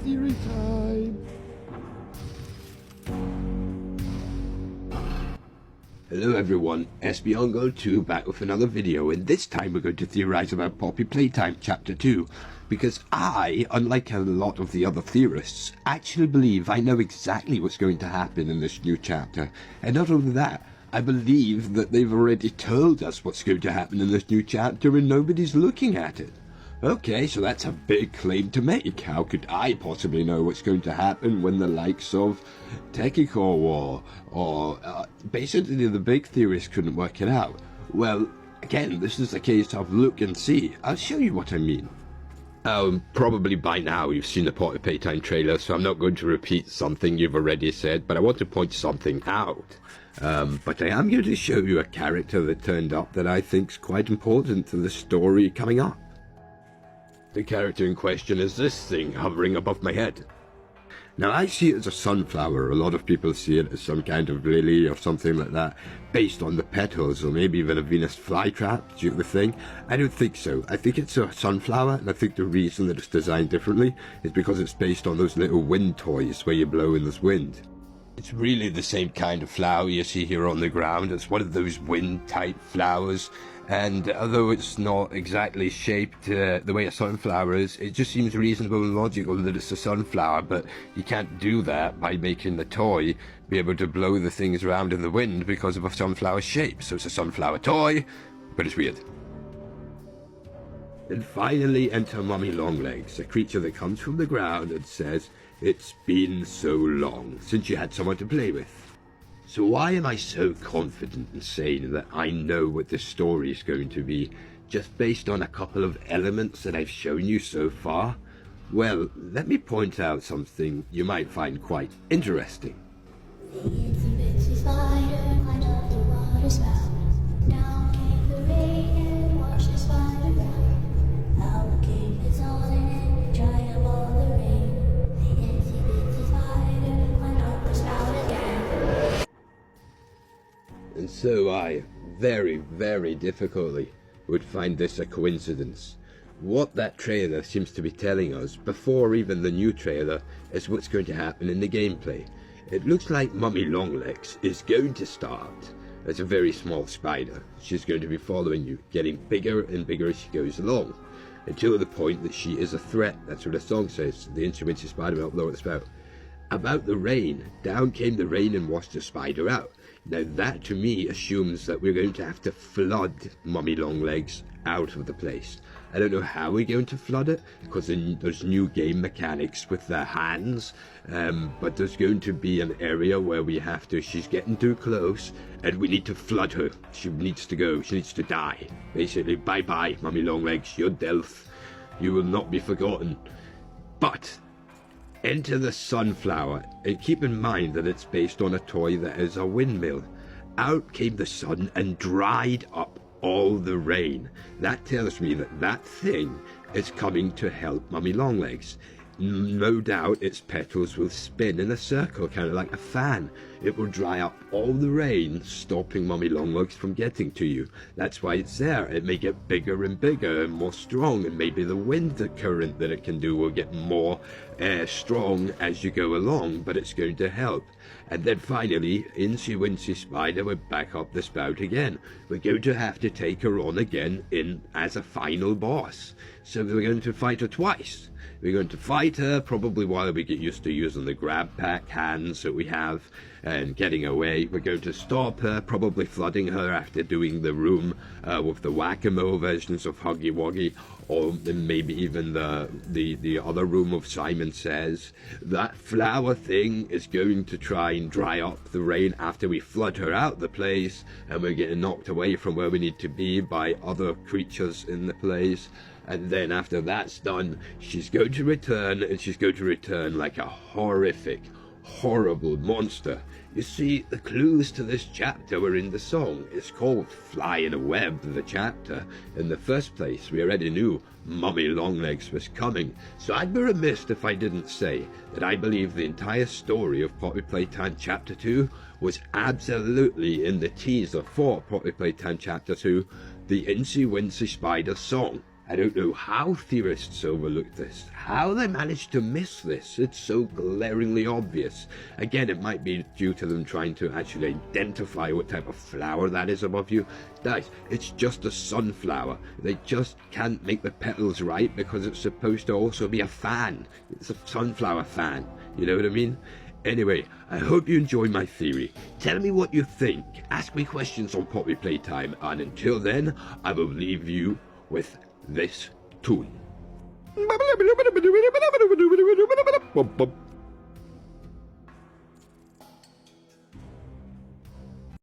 theory time! Hello everyone, sbongo2 back with another video, and this time we're going to theorize about Poppy Playtime Chapter 2, because I, unlike a lot of the other theorists, actually believe I know exactly what's going to happen in this new chapter, and not only that, I believe that they've already told us what's going to happen in this new chapter and nobody's looking at it. Okay, so that's a big claim to make. How could I possibly know what's going to happen when the likes of Technicore or basically the big theorists couldn't work it out? Well, again, this is a case of look and see. I'll show you what I mean. Probably by now you've seen the Poppy Playtime trailer, so I'm not going to repeat something you've already said, but I want to point something out. But I am going to show you a character that turned up that I think is quite important to the story coming up. The character in question is this thing hovering above my head. Now I see it as a sunflower. A lot of people see it as some kind of lily or something like that, based on the petals, or maybe even a Venus flytrap. Do you get the thing? I don't think so. I think it's a sunflower, and I think the reason that it's designed differently is because it's based on those little wind toys where you blow in this wind. It's really the same kind of flower you see here on the ground. It's one of those wind-type flowers, and although it's not exactly shaped the way a sunflower is, it just seems reasonable and logical that it's a sunflower, but you can't do that by making the toy be able to blow the things around in the wind because of a sunflower shape. So it's a sunflower toy, but it's weird. And finally enter Mummy Longlegs, a creature that comes from the ground and says, "It's been so long since you had someone to play with." So why am I so confident in saying that I know what this story is going to be, just based on a couple of elements that I've shown you so far? Well, let me point out something you might find quite interesting. The itsy bitsy spider climbed up the water spout. Down came the rain and washed the spider out. Out came its on and dried up all the rain. The itsy bitsy spider climbed up the spout again. And so I, very, very difficultly, would find this a coincidence. What that trailer seems to be telling us, before even the new trailer, is what's going to happen in the gameplay. It looks like Mummy Longlegs is going to start as a very small spider. She's going to be following you, getting bigger and bigger as she goes along, until the point that she is a threat. That's what the song says. The itsy bitsy spider went up lower the spout. About the rain, down came the rain and washed the spider out. Now that to me assumes that we're going to have to flood Mummy Longlegs out of the place. I don't know how we're going to flood it, because there's new game mechanics with their hands, but there's going to be an area where we have to, she's getting too close, and we need to flood her. She needs to go, she needs to die. Basically, bye-bye, Mummy Longlegs, you're death. You will not be forgotten. But enter the sunflower, and keep in mind that it's based on a toy that is a windmill. Out came the sun and dried up all the rain. That tells me that that thing is coming to help Mummy Longlegs. No doubt its petals will spin in a circle, kind of like a fan. It will dry up all the rain, stopping Mummy Longlegs from getting to you. That's why it's there. It may get bigger and bigger and more strong, and maybe the wind current that it can do will get more strong as you go along, but it's going to help. And then finally, Incy Wincy Spider will back up the spout again. We're going to have to take her on again as a final boss. So we're going to fight her twice. We're going to fight her probably while we get used to using the grab pack hands that we have and getting away. We're going to stop her, probably flooding her after doing the room with the whack-a-mole versions of Huggy Wuggy, or maybe even the other room of Simon Says. That flower thing is going to try and dry up the rain after we flood her out the place, and we're getting knocked away from where we need to be by other creatures in the place. And then after that's done, she's going to return, and she's going to return like a horrific, horrible monster. You see, the clues to this chapter were in the song. It's called Fly in a Web, the chapter. In the first place, we already knew Mummy Longlegs was coming, so I'd be remiss if I didn't say that I believe the entire story of Poppy Playtime Chapter 2 was absolutely in the teaser for Poppy Playtime Chapter 2, the Incy Wincy Spider song. I don't know how theorists overlook this, how they managed to miss this. It's so glaringly obvious. Again, it might be due to them trying to actually identify what type of flower that is above you. Guys, it's just a sunflower. They just can't make the petals right because it's supposed to also be a fan. It's a sunflower fan, you know what I mean? Anyway, I hope you enjoy my theory. Tell me what you think. Ask me questions on Poppy Playtime, and until then, I will leave you with this tune.